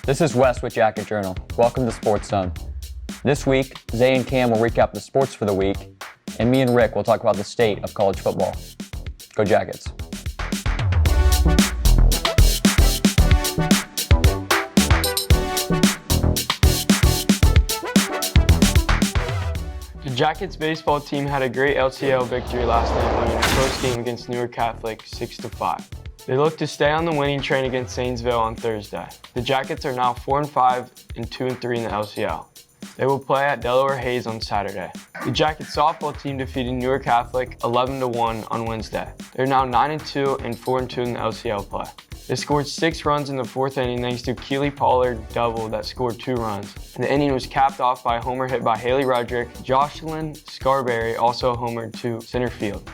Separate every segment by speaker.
Speaker 1: This is Wes with Jacket Journal. Welcome to Sports Zone. This week, Zay and Cam will recap the sports for the week, and me and Rick will talk about the state of college football. Go Jackets.
Speaker 2: The Jackets baseball team had a great LCL victory last night, winning a close game against Newark Catholic 6-5. They look to stay on the winning train against Zanesville on Thursday. The Jackets are now 4-5 and 2-3 in the LCL. They will play at Delaware Hayes on Saturday. The Jackets softball team defeated Newark Catholic 11-1 on Wednesday. They're now 9-2 and 4-2 in the LCL play. They scored 6 runs in the 4th inning thanks to Keely Pollard double that scored 2 runs. And the inning was capped off by a homer hit by Haley Roderick. Jocelyn Scarberry also homered to center field.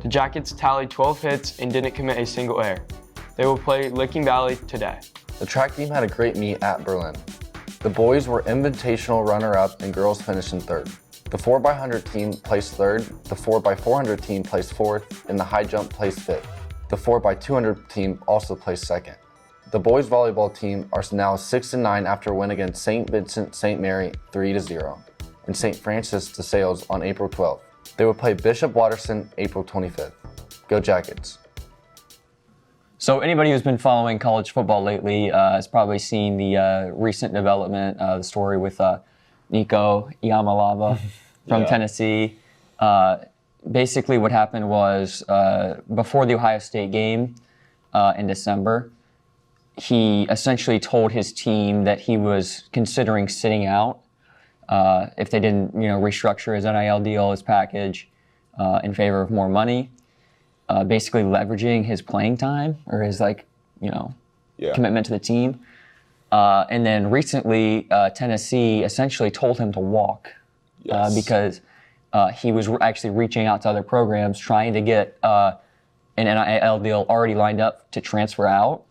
Speaker 2: The Jackets tallied 12 hits and didn't commit a single error. They will play Licking Valley today.
Speaker 3: The track team had a great meet at Berlin. The boys were invitational runner-up and girls finished in third. The 4x100 team placed third, the 4x400 team placed fourth, and the high jump placed fifth. The 4x200 team also placed second. The boys volleyball team are now 6-9 after a win against St. Vincent St. Mary 3-0 and St. Francis de Sales on April 12th. They will play Bishop Watterson April 25th. Go Jackets.
Speaker 1: So anybody who's been following college football lately has probably seen the recent development, the story with Nico Iamaleava from Tennessee. Basically what happened was before the Ohio State game in December, he essentially told his team that he was considering sitting out if they didn't, restructure his NIL deal, his package, in favor of more money. Basically leveraging his playing time or his commitment to the team. And then recently, Tennessee essentially told him to walk because he was actually reaching out to other programs trying to get an NIL deal already lined up to transfer out.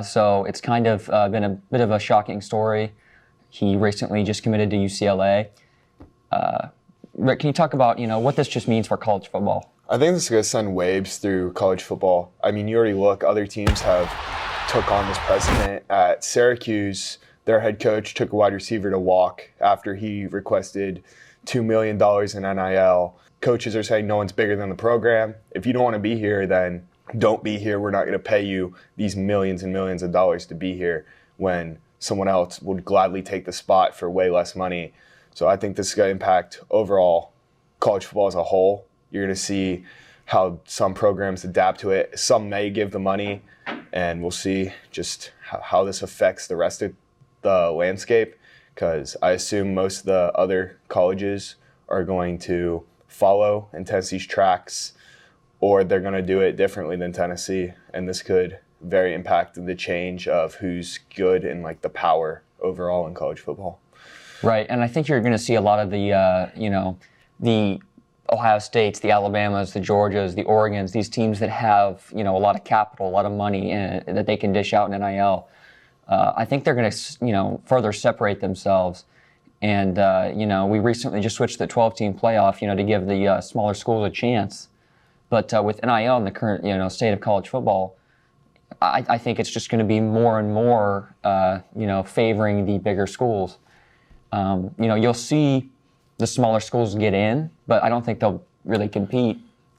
Speaker 1: So it's kind of been a bit of a shocking story. He recently just committed to UCLA. Rick, can you talk about what this just means for college football?
Speaker 4: I think this is going to send waves through college football. I mean, you already look, other teams have took on this precedent. At Syracuse, their head coach took a wide receiver to walk after he requested $2 million in NIL. Coaches are saying no one's bigger than the program. If you don't want to be here, then don't be here. We're not going to pay you these millions and millions of dollars to be here when someone else would gladly take the spot for way less money. So I think this is going to impact overall college football as a whole. You're going to see how some programs adapt to it. Some may give the money, and we'll see just how this affects the rest of the landscape, because I assume most of the other colleges are going to follow in Tennessee's tracks, or they're going to do it differently than Tennessee, and this could very impact the change of who's good and the power overall in college football.
Speaker 1: Right, and I think you're going to see a lot of the, the Ohio States, the Alabamas, the Georgias, the Oregons, these teams that have, a lot of capital, a lot of money that they can dish out in NIL. I think they're going to, further separate themselves. And, we recently just switched to the 12-team playoff, to give the smaller schools a chance. But with NIL in the current, state of college football, I think it's just going to be more and more, favoring the bigger schools. You'll see the smaller schools get in, but I don't think they'll really compete.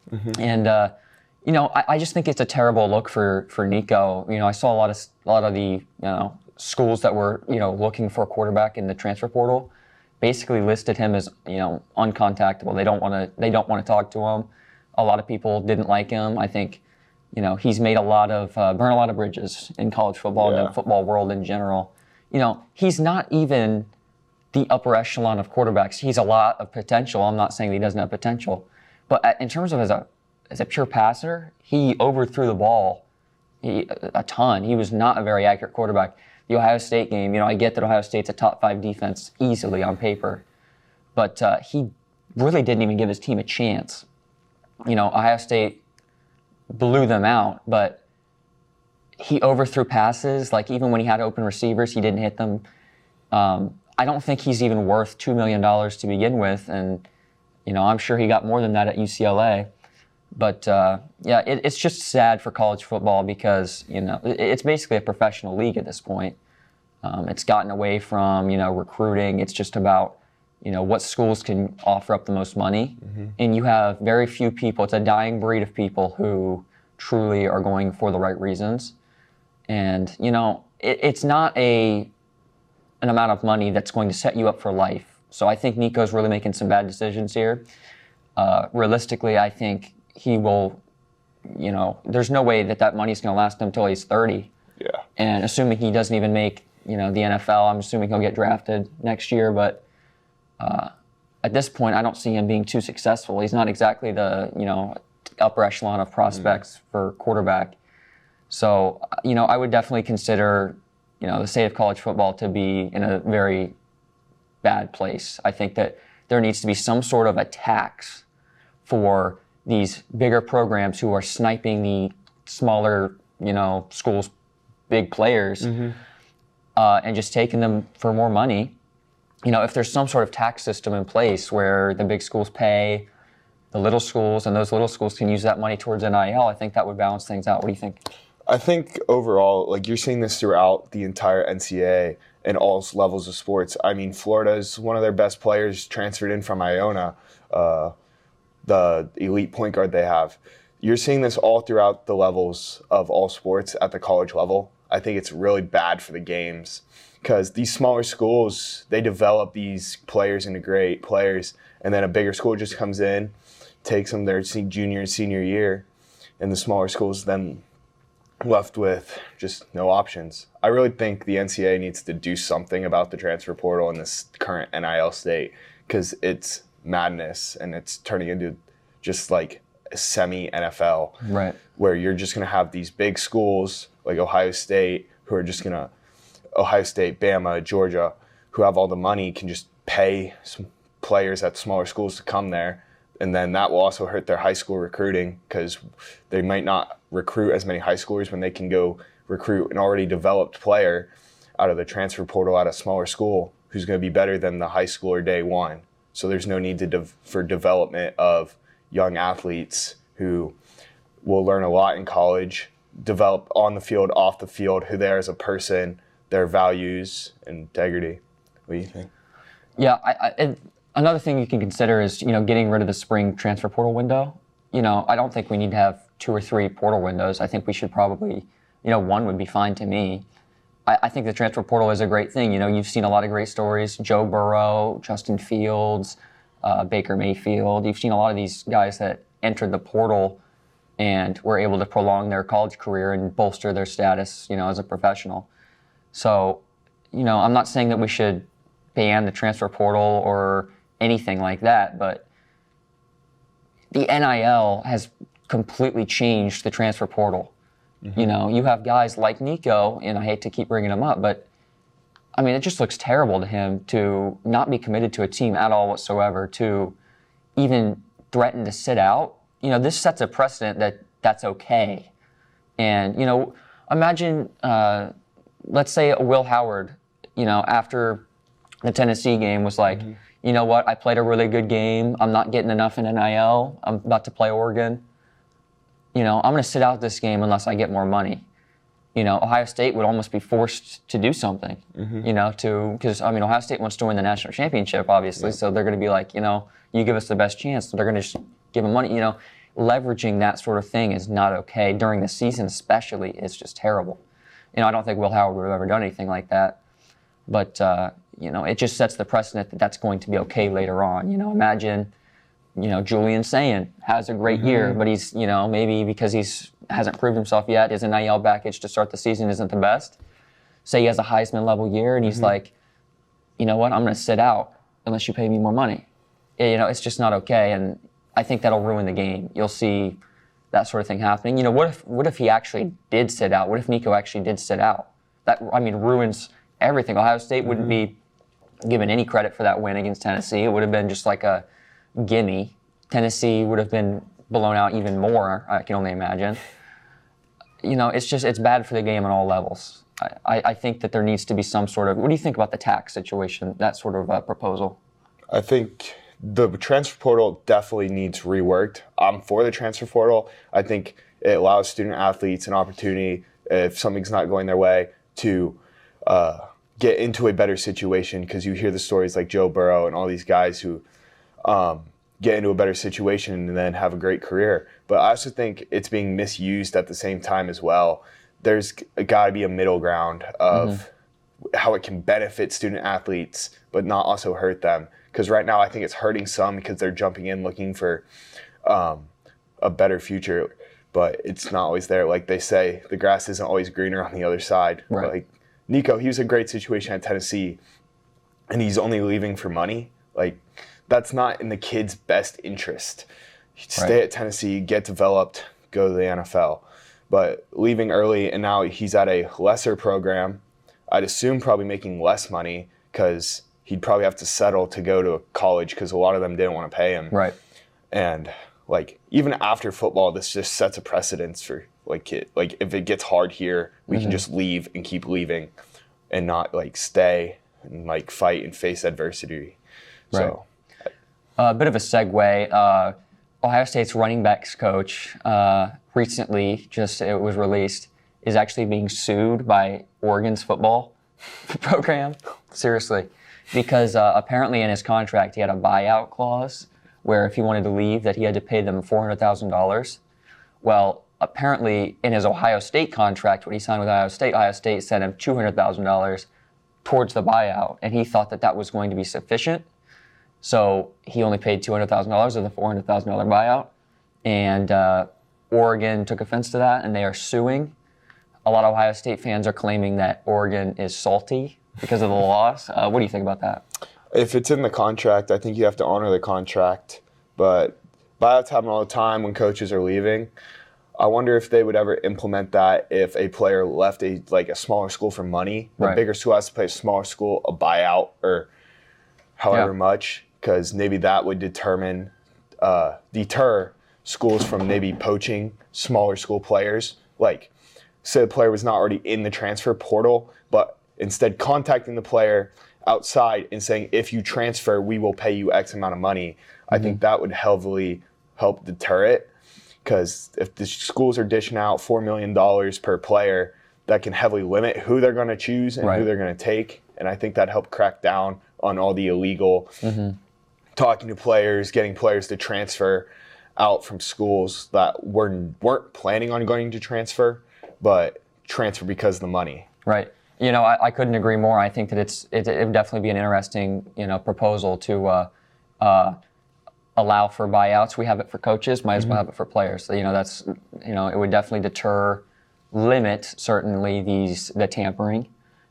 Speaker 1: Mm-hmm. And I just think it's a terrible look for Nico. I saw a lot of the schools that were looking for a quarterback in the transfer portal basically listed him as uncontactable. They don't want to talk to him. A lot of people didn't like him. I think he's made burned a lot of bridges in college football and the football world in general. He's not even the upper echelon of quarterbacks. He's a lot of potential. I'm not saying that he doesn't have potential, but in terms of as a pure passer, he overthrew the ball a ton. He was not a very accurate quarterback. The Ohio State game, I get that Ohio State's a top 5 defense easily on paper, but he really didn't even give his team a chance. Ohio State blew them out, but he overthrew passes. Even when he had open receivers, he didn't hit them. I don't think he's even worth $2 million to begin with, and I'm sure he got more than that at UCLA. But yeah, it's just sad for college football because it's basically a professional league at this point. It's gotten away from recruiting. It's just about what schools can offer up the most money, and you have very few people. It's a dying breed of people who truly are going for the right reasons, and it's not an amount of money that's going to set you up for life. So I think Nico's really making some bad decisions here. Realistically, I think he will, there's no way that money's going to last him until he's 30.
Speaker 4: Yeah.
Speaker 1: And assuming he doesn't even make, the NFL, I'm assuming he'll get drafted next year. But at this point, I don't see him being too successful. He's not exactly the, upper echelon of prospects for quarterback. So, I would definitely consider, the state of college football to be in a very bad place. I think that there needs to be some sort of a tax for these bigger programs who are sniping the smaller, schools' big players, and just taking them for more money. If there's some sort of tax system in place where the big schools pay the little schools and those little schools can use that money towards NIL, I think that would balance things out. What do you think?
Speaker 4: I think overall, you're seeing this throughout the entire NCAA and all levels of sports. I mean, Florida's one of their best players transferred in from Iona, the elite point guard they have. You're seeing this all throughout the levels of all sports at the college level. I think it's really bad for the games because these smaller schools, they develop these players into great players, and then a bigger school just comes in, takes them their junior and senior year, and the smaller schools then left with just no options. I really think the NCAA needs to do something about the transfer portal in this current NIL state because it's madness and it's turning into just like a semi-NFL,
Speaker 1: right?
Speaker 4: Where you're just going to have these big schools like Ohio State who are just going to, Ohio State, Bama, Georgia, who have all the money can just pay some players at smaller schools to come there. And then that will also hurt their high school recruiting because they might not recruit as many high schoolers when they can go recruit an already developed player out of the transfer portal at a smaller school who's going to be better than the high schooler day one. So there's no need for development of young athletes who will learn a lot in college, develop on the field, off the field, who they are as a person, their values, and integrity. What do you think?
Speaker 1: Yeah, another thing you can consider is, getting rid of the spring transfer portal window. I don't think we need to have 2 or 3 portal windows. I think we should probably, one would be fine to me. I think the transfer portal is a great thing. You've seen a lot of great stories. Joe Burrow, Justin Fields, Baker Mayfield. You've seen a lot of these guys that entered the portal and were able to prolong their college career and bolster their status, as a professional. So, I'm not saying that we should ban the transfer portal or anything like that, but the NIL has completely changed the transfer portal. You have guys like Nico, and I hate to keep bringing him up, but I mean, it just looks terrible to him to not be committed to a team at all whatsoever, to even threaten to sit out. This sets a precedent that that's okay. And, imagine, let's say Will Howard, after the Tennessee game was like, you know what, I played a really good game. I'm not getting enough in NIL. I'm about to play Oregon. I'm going to sit out this game unless I get more money. Ohio State would almost be forced to do something, because, Ohio State wants to win the national championship, obviously, so they're going to be like, you give us the best chance. So they're going to just give them money. Leveraging that sort of thing is not okay. During the season especially, it's just terrible. I don't think Will Howard would have ever done anything like that. But, it just sets the precedent that that's going to be okay later on. Imagine, Julian Sayin has a great year, but he's, maybe because hasn't proved himself yet, his NIL package to start the season isn't the best. Say he has a Heisman level year and he's like, you know what, I'm going to sit out unless you pay me more money. It's just not okay. And I think that'll ruin the game. You'll see that sort of thing happening. What if he actually did sit out? What if Nico actually did sit out? That, ruins everything. Ohio State wouldn't be given any credit for that win against Tennessee. It would have been just like a gimme. Tennessee would have been blown out even more, I can only imagine. It's bad for the game on all levels. I think that there needs to be some sort of, what do you think about the tax situation, that sort of proposal?
Speaker 4: I think the transfer portal definitely needs reworked. I'm for the transfer portal. I think it allows student athletes an opportunity, if something's not going their way, to get into a better situation, because you hear the stories like Joe Burrow and all these guys who get into a better situation and then have a great career. But I also think it's being misused at the same time as well. There's got to be a middle ground of how it can benefit student athletes but not also hurt them. Because right now I think it's hurting some because they're jumping in looking for a better future, but it's not always there. Like they say, the grass isn't always greener on the other side.
Speaker 1: Right.
Speaker 4: Like Nico, he was a great situation at Tennessee, and he's only leaving for money. Like, that's not in the kid's best interest. Stay at Tennessee, get developed, go to the NFL. But leaving early, and now he's at a lesser program, I'd assume probably making less money because he'd probably have to settle to go to a college because a lot of them didn't want to pay him.
Speaker 1: Right.
Speaker 4: And like even after football, this just sets a precedence for like if it gets hard here, we can just leave and keep leaving, and not like stay and like fight and face adversity.
Speaker 1: Right.
Speaker 4: So
Speaker 1: a bit of a segue. Ohio State's running backs coach recently, it was released, is actually being sued by Oregon's football program. Seriously. Because apparently in his contract he had a buyout clause where if he wanted to leave that he had to pay them $400,000. Well, apparently in his Ohio State contract, when he signed with Ohio State sent him $200,000 towards the buyout, and he thought that was going to be sufficient. So he only paid $200,000 of the $400,000 buyout, and Oregon took offense to that, and they are suing. A lot of Ohio State fans are claiming that Oregon is salty because of the loss. What do you think about that?
Speaker 4: if it's in the contract, I think you have to honor the contract. But buyouts happen all the time when coaches are leaving. I wonder if they would ever implement that if a player left a smaller school for money. The bigger school has to pay a smaller school a buyout or however much, because maybe that would deter schools from maybe poaching smaller school players. Like, say the player was not already in the transfer portal, but instead contacting the player outside and saying, if you transfer, we will pay you X amount of money. I think that would heavily help deter it. Because if the schools are dishing out $4 million per player, that can heavily limit who they're going to choose and who they're going to take. And I think that helped crack down on all the illegal talking to players, getting players to transfer out from schools that weren't planning on going to transfer, but transfer because of the money. Right.
Speaker 1: You know, I couldn't agree more. I think that it would definitely be an interesting, proposal to allow for buyouts. We have it for coaches, might as well have it for players. So, that's, it would definitely limit certainly the tampering.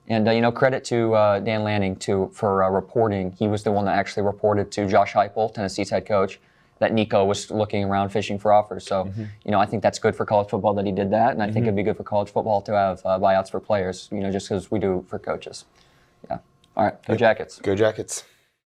Speaker 1: And, credit to Dan Lanning for reporting. He was the one that actually reported to Josh Heupel, Tennessee's head coach, that Nico was looking around fishing for offers. So, I think that's good for college football that he did that. And I think it'd be good for college football to have buyouts for players, just because we do for coaches. Yeah. All right. Go Jackets.
Speaker 4: Go Jackets.